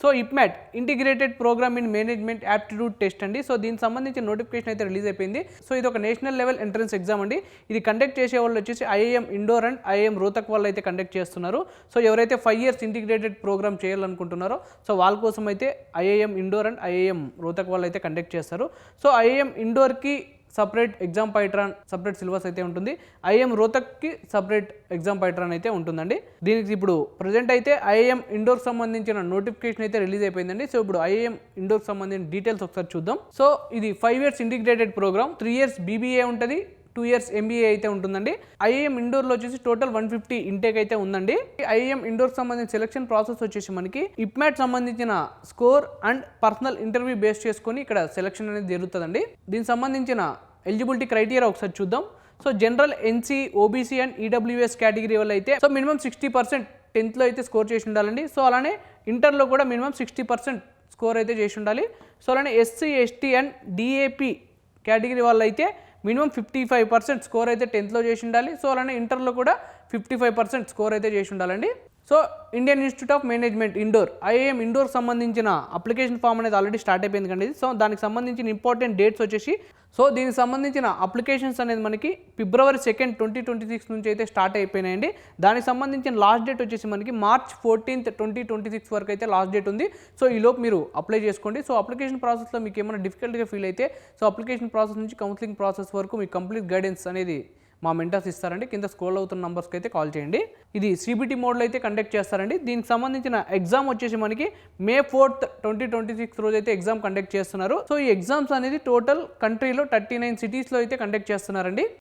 So IPMAT integrated programme in management aptitude test అండి. So దీనికి సంబంధించిన నోటిఫికేషన్ అయితే రిలీజ్ అయిపోయింది. సో ఇది ఒక నేషనల్ లెవెల్ ఎంట్రన్స్ ఎగ్జామ్ అండి. ఇది కండక్ట్ చేసే వాళ్ళు వచ్చేసి IIM Indore and IIM Rohtak వాళ్ళు అయితే కండక్ట్ చేస్తున్నారు. సో ఎవరైతే 5 years ఇంటిగ్రేటెడ్ ప్రోగ్రామ్ చేయాలనుకుంటున్నారో సో వాళ్ళ కోసం అయితే IIM Indore and IIM Rohtak వాళ్ళు అయితే కండక్ట్ చేస్తారు. సో ఐఐఎం ఇండోర్కి separate exam pattern separate syllabus అయితే ఉంటుంది. ఐఐఎం రోహ్తక్కి సపరేట్ ఎగ్జామ్ పైట్రాన్ అయితే ఉంటుందండి. దీనికి ఇప్పుడు ప్రజెంట్ అయితే ఐఐఎం ఇండోర్కి సంబంధించిన నోటిఫికేషన్ అయితే రిలీజ్ అయిపోయిందండి. సో ఇప్పుడు ఐఐఎం ఇండోర్కి సంబంధించిన డీటెయిల్స్ ఒకసారి చూద్దాం. సో ఇది 5 years integrated programme, 3 years BBA ఉంటుంది, 2 years ఎంబీఏ అయితే ఉంటుందండి. ఐఐఎం ఇండోర్లో వచ్చేసి టోటల్ 150 ఇంటేక్ అయితే ఉందండి. ఐఐఎం ఇండోర్కి సంబంధించిన సెలక్షన్ ప్రాసెస్ వచ్చేసి మనకి ఇప్మాట్ సంబంధించిన score and personal interview base చేసుకొని ఇక్కడ సెలక్షన్ అనేది జరుగుతుందండి. దీనికి సంబంధించిన ఎలిజిబిలిటీ క్రైటీరియా ఒకసారి చూద్దాం. So general, NC, OBC and EWS category వాళ్ళు అయితే సో మినిమం 60% 10th అయితే స్కోర్ చేసి ఉండాలండి. సో అలానే ఇంటర్లో కూడా మినిమం 60% స్కోర్ అయితే చేసి ఉండాలి. సో అలానే SC, ST and DAP category వాళ్ళు అయితే మినిమం 55% స్కోర్ అయితే 10th చేసి ఉండాలి. సో అలానే ఇంటర్లో కూడా 55% స్కోర్ అయితే చేసి ఉండాలండి. So Indian Institute of Management Indore, IIM Indore సంబంధించిన అప్లికేషన్ ఫామ్ అనేది ఆల్రెడీ స్టార్ట్ అయిపోయింది కండి. సో దానికి సంబంధించిన ఇంపార్టెంట్ డేట్స్ వచ్చేసి సో దీనికి సంబంధించిన అప్లికేషన్స్ అనేది మనకి February 2nd, 2026 నుంచి అయితే స్టార్ట్ అయిపోయినాయండి. దానికి సంబంధించిన లాస్ట్ డేట్ వచ్చేసి మనకి March 14th, 2026 వరకు అయితే లాస్ట్ డేట్ ఉంది. సో ఈ లోపు మీరు అప్లై చేసుకోండి. సో అప్లికేషన్ ప్రాసెస్లో మీకు ఏమైనా డిఫికల్ట్గా ఫీల్ అయితే సో అప్లికేషన్ ప్రాసెస్ నుంచి కౌన్సిలింగ్ ప్రాసెస్ వరకు మీకు కంప్లీట్ గైడెన్స్ అనేది మా మెంటర్స్ ఇస్తారండి. కింద స్క్రోల్ అవుతున్న నంబర్స్కి అయితే కాల్ చేయండి. ఇది సిబిటి మోడ్లో అయితే కండక్ట్ చేస్తారండి. దీనికి సంబంధించిన ఎగ్జామ్ వచ్చేసి మనకి May 4th, 2026 రోజు అయితే ఎగ్జామ్ కండక్ట్ చేస్తున్నారు. సో ఈ ఎగ్జామ్స్ అనేది టోటల్ కంట్రీలో 39 cities అయితే కండక్ట్ చేస్తున్నారండి.